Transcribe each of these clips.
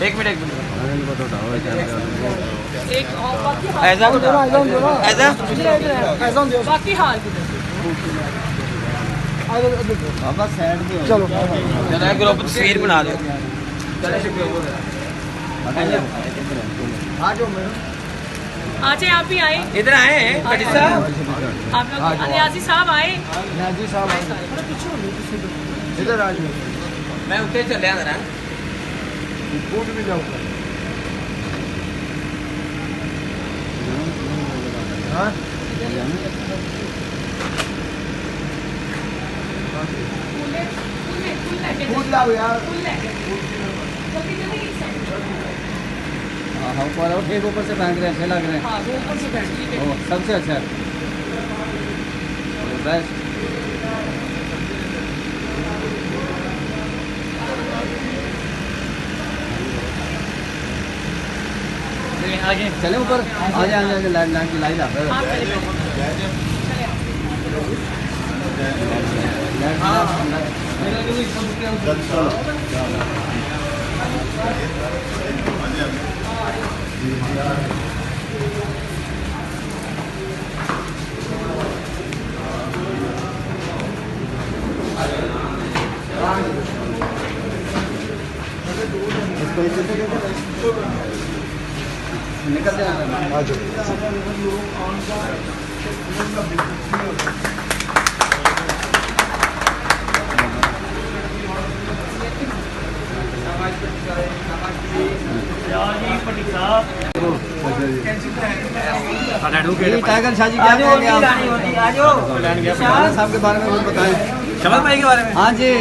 एक मिनट बाकी हाल चलो ग्रुप तस्वीर बना दो। आज आप भी आए, इधर आए हैं आप लोग। न्याजी साहब आए, न्याजी साहब इधर आज मैं उत्ते चलिया जरा बूट भी जाऊंगा। हाँ फूल लाओ यार। हाँ ऊपर ठीक ऊपर से फेंक रहे हैं, अच्छे लग रहे हैं। हाँ ऊपर से फेंक सबसे अच्छा है बेस्ट। आगे चले ऊपर आगे आगे आगे लाइन लाइन की लाइन निकलते हैं। टाइगर शाह जी क्या कहेंगे आप साहब के बारे में बताएं? शमद भाई के बारे में। हाँ जी,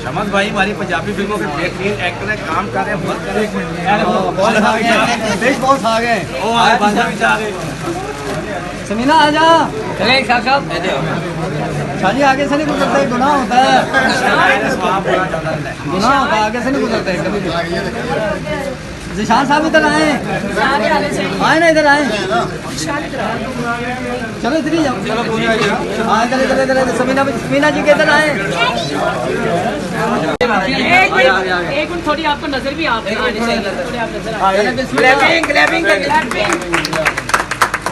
शमद भाई हमारी पंजाबी फिल्मों के बेहतरीन एक्टर है, काम कर रहे हैं। बहुत आ गए समीना आ जा। शाह जी आगे से नहीं गुजरते, गुनाह होता है, गुनाह होता है, आगे से नहीं गुजरते कभी भी। जिशान साहब इधर आए, आए ना इधर आए, चलो इधर ही जाओ। हाँ इधर इधर इधर समीना जी के इधर आए। एक मिनट थोड़ी आपको नजर भी आप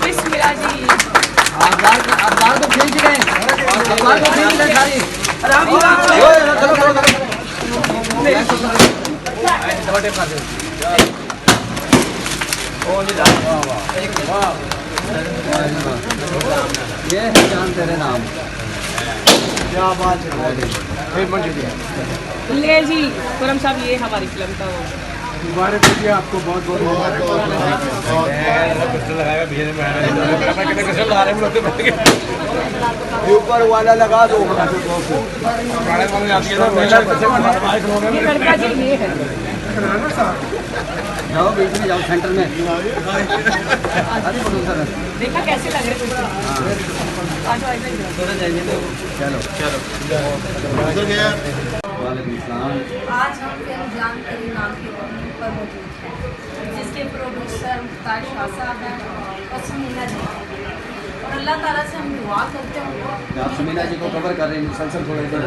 बिस्मिल्लाह जी। अखबार को खींच गए, अखबार को खींच गए सारी। ये है जान तेरे नाम। क्या बात है ले जी खुरम साहब, ये हमारी फिल्म का वो मुबारक दीजिए आपको, बहुत बहुत मुबारक। ऊपर वाला लगा दो, जाओ बीच में जाओ, सेंटर में। देखा कैसे लग रहे? चलो चलो। आज हम फिल्म जान तेरे नाम के पर मौजूद हैं, जिसके प्रोड्यूसर मुख्तार शाह साहब हैं और समीना जी। और अल्लाह ताला से हम दुआ करते हैं, आप समीना जी को कवर कर रहे हैं मुसलसल थोड़ा इधर।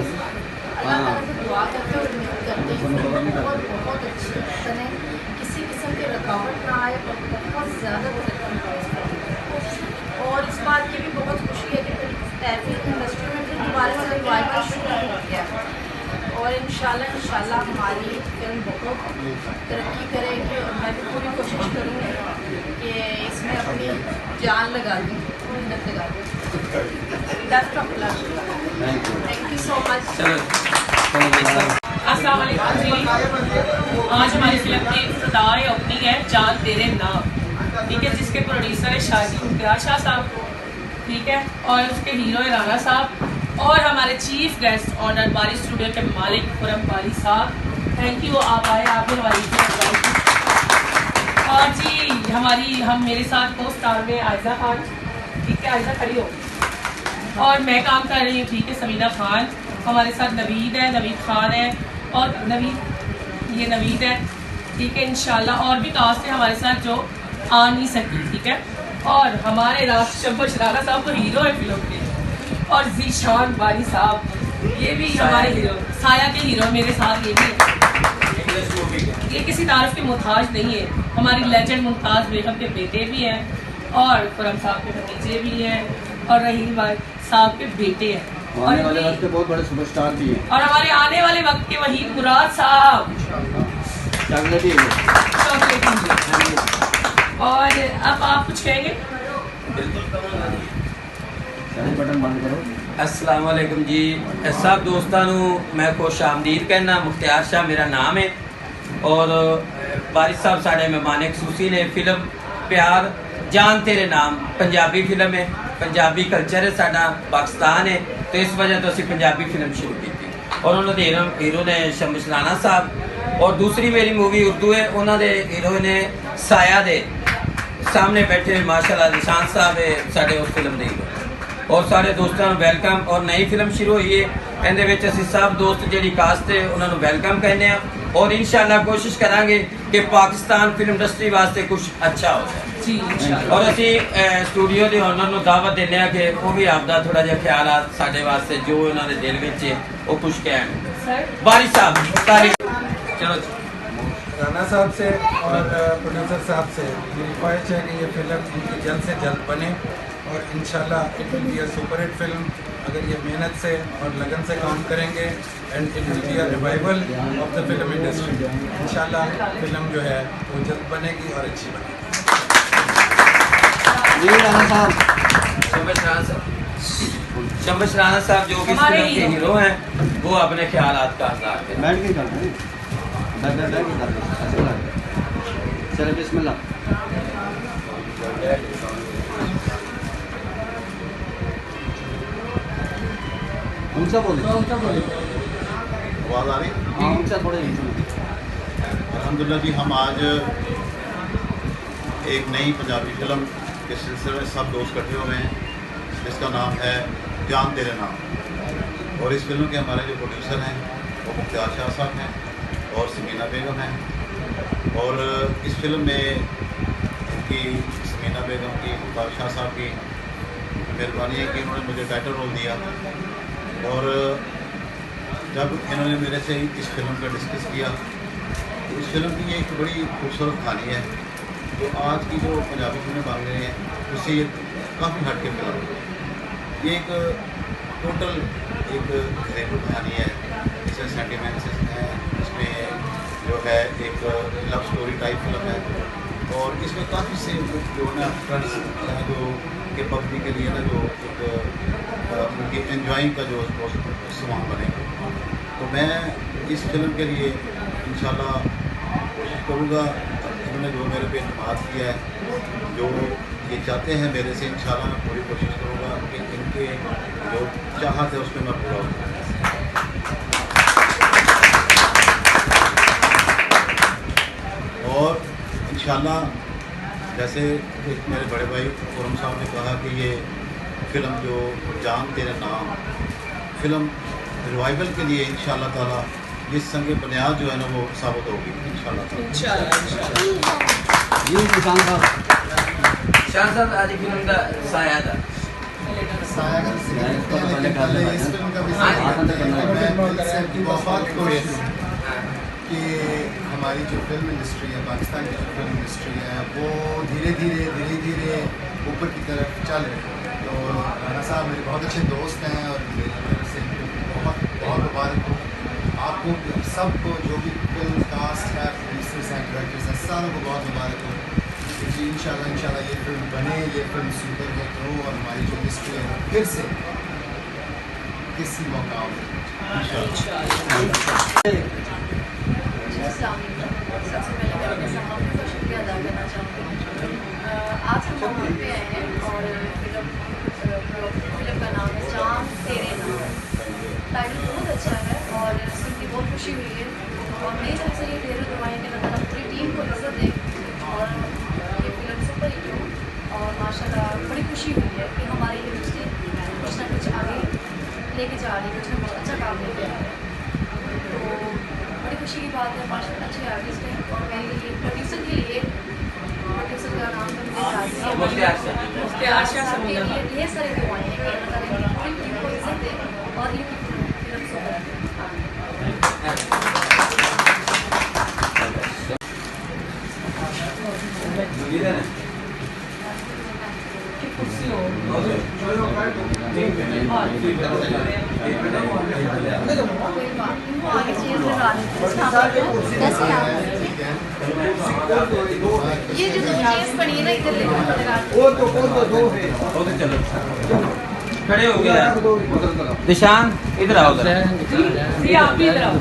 अल्लाह ताला से दुआ करते हैं और उम्मीद करते हैं और बहुत अच्छी बने, किसी किस्म की रुकावट ना आए और बहुत ज़्यादा तरक्की पाए। और इस बात की भी बहुत खुशी है कि फिल्म इंडस्ट्री में फिर दोबारा से रिवाइवल शुरू हो गया और इंशाल्लाह हमारी फिल्म बहुत तरक्की करेगी। और मैं भी पूरी कोशिश करूँगी कि इसमें अपनी जान लगा दूँ, मेहनत लगा दूँ। Best of luck, thank you so much. अस्सलाम वालेकुम जी। आज हमारी फिल्म की इब्तिदाई ओपनिंग है जान तेरे नाम, ठीक है, जिसके प्रोड्यूसर है शाजी मुख्तार शाह साहब, ठीक है, और उसके हीरो है राना साहब और हमारे चीफ गेस्ट ऑनर बारी स्टूडियो के मालिक खुरम बारी साहब। थैंक यू, आप आए, आपने हमारी और जी हम मेरे साथ को स्टार में आयजा खान, ठीक है, आयजा खड़ी हो, और मैं काम कर रही हूँ, ठीक है, समीना खान। हमारे साथ नवीद है, नवीद खान है और नवीद है, ठीक है। इंशाल्लाह और भी कास्ट है हमारे साथ जो आ नहीं सकती, ठीक है। और हमारे राज शब्बर शरारा साहब तो हीरो है फिल्म के, और जीशान बारी साहब, ये भी हमारे हीरो, साया के हीरो मेरे साथ ये भी है। ये किसी तारीफ के मुहताज नहीं है, हमारी लेजेंड मुमताज बेगम के बेटे भी हैं और खुरम साहब के भतीजे भी हैं और रहीम भाई साहब के बेटे हैं आने वाले वक्त के बहुत बड़े सुपरस्टार भी हैं और हमारे आने वाले वक्त के वहीद मुराद साहब चॉकलेटी और अब आप कुछ कहेंगे? बटन बंद करो। अस्सलाम वालेकुम जी सब दोस्तों मैं खुश आमदीद कहना। मुख्तियार शाह मेरा नाम है और बारिश साहब साढ़े मेहमान खसूसी ने फिल्म प्यार जान तेरे नाम पंजाबी फिल्म है, पंजाबी कल्चर है साडा, पाकिस्तान है, तो इस वजह तो असी पंजाबी फिल्म शुरू की थी और उन्होंने हीरो ने शम्स राणा साहब और दूसरी मेरी मूवी उर्दू है, उन्होंने हीरो ने साया दे सामने बैठे माशाल्लाह निशान साहब है साढ़े उस फिल्म दे हीरो और सारे दोस्तों वेलकम और नई फिल्म शुरू हुई है ਇਹਦੇ ਵਿੱਚ ਅਸੀਂ सब दोस्त ਜਿਹੜੀ ਕਾਸਟ है उन्होंने वेलकम कहने और इंशाल्लाह कोशिश करांगे कि पाकिस्तान फिल्म इंडस्ट्री वास्ते कुछ अच्छा हो जाए जी इंशाल्लाह। और ਅਸੀਂ ਸਟੂਡੀਓ ਦੇ ਓਨਰ ਨੂੰ ਦਾਵਤ ਦਿੰਦੇ ਆ ਕਿ ਉਹ ਵੀ ਆਪਦਾ ਥੋੜਾ ਜਿਹਾ ਖਿਆਲ ਸਾਡੇ ਵਾਸਤੇ ਜੋ ਉਹਨਾਂ ਦੇ ਦਿਲ ਵਿੱਚ ਹੈ ਉਹ ਕੁਝ ਕਹਿਣ। सर बारिश साहब तारीफ चलो राणा साहब से और प्रोड्यूसर साहब से मेरी ख्वाहिश है कि ये फिल्म इनकी जल्द से जल्द बने और इंशाल्लाह it will be a super hit film अगर ये मेहनत से और लगन से काम करेंगे and it will be a revival of the film industry. इंशाल्लाह फिल्म जो है वो जल्द बनेगी और अच्छी बनेगी। जी राणा साहब, शम्स राणा साहब जो कि इस हमारे फिल्म के हीरो हैं वो अपने ख्यालात का इज़हार करें। बैठ के कर रहे हैं, बैठ के कर रहे हैं, अच्छा लगा। चलो बिस्मिल्लाह। ऊंचा बोले, आवाज़ आ रही? हाँ ऊंचा थोड़े अल्हम्दुलिल्लाह जी हम आज एक नई पंजाबी फिल्म के सिलसिले में सब दोस्त इकट्ठे हुए हैं जिसका नाम है जान तेरे नाम और इस फिल्म के हमारे जो प्रोड्यूसर हैं वो मुख्तियार शाह साहब हैं और समीना बेगम हैं और इस फिल्म में इनकी समीना बेगम की मुख्तियार शाह साहब की मेहरबानी है कि इन्होंने मुझे टाइटल रोल दिया और जब इन्होंने मेरे से इस फिल्म का डिस्कस किया तो इस फिल्म की एक बड़ी खूबसूरत कहानी है जो आज की जो पंजाबी फिल्में बन रही हैं उससे ये काफ़ी हट के फिल्म है। ये एक टोटल एक घरेलू कहानी है, इसमें सेंटिमेंट्स हैं, इसमें जो है एक लव स्टोरी टाइप फिल्म है और इसमें काफ़ी से जो ना फ्रेंड्स हैं जो के पब्लिक के लिए ना जो एक उनकी एंजॉइंग का जो सामान बनेगा तो मैं इस फिल्म के लिए इंशाल्लाह कोशिश करूँगा। इन्होंने जो मेरे पे एतमाद किया है जो ये चाहते हैं मेरे से इंशाल्लाह मैं पूरी कोशिश करूँगा कि इनके जो चाहत है उस पर मैं पूरा करूँ। और इंशाल्लाह जैसे एक मेरे बड़े भाई खुरम साहब ने कहा कि ये फिल्म जो जान तेरे नाम फिल्म रिवाइवल के लिए इंशाल्लाह ताला जिस संग बुनियाद जो है ना वो साबित होगी इंशाल्लाह। इंशाल्लाह। जी किसान साहब, शाह साहब आज फिल्म का साया था इस फिल्म का भी मैं दिल से बहुत खुश हूँ कि हमारी जो फिल्म इंडस्ट्री है, पाकिस्तान की जो फिल्म इंडस्ट्री है वो धीरे धीरे ऊपर की तरफ चल रही है। तो राणा साहब मेरे बहुत अच्छे दोस्त हैं और मेरी तरफ से बहुत बहुत मुबारक हो आपको सबको जो भी फिल्म कास्ट है, प्रोड्यूसर्स हैं, डायरेक्टर्स हैं, सारों को बहुत मुबारक हो जी। इंशाल्लाह ये फिल्म बने, ये फिल्म सुपर हिट हो और हमारी जो इंडस्ट्री है फिर से किसी मौका हो। सबसे पहले मैं अपने साहब का शुक्रिया अदा करना चाहूँगी। आज हम वहाँ पे आए हैं और फिल्म का नाम है जान तेरे नाम। टाइटल बहुत अच्छा है और सुन के बहुत खुशी हुई है और मेरी तरफ से ये ढेरों दुआएं कि अल्लाह पूरी टीम को इज्जत दे और ये फिल्म सुपर हिट हो और माशाल्लाह बड़ी खुशी हुई है कि हमारी यूनिवर्सिटी कुछ ना कुछ आगे लेके जा रही है, कुछ ना कुछ अच्छा काम लेके आ रही है। तो बड़ी खुशी की बात है, माशाल्लाह अच्छे आर्टिस्ट हैं और मेरे लिए प्रोड्यूसर के लिए प्रोड्यूसर का नाम तो मुझे याद नहीं है, मुख्तियार शाह के लिए ढेर सारी दुआएं हैं कि अल्लाह ताला की पूरी टीम को कुर्सी हो आगे चीज लगा ये जो चीज बनी है ना इधर लगा वो तो चलो खड़े हो गए निशान इधर आओ जरा जी आप भी इधर आओ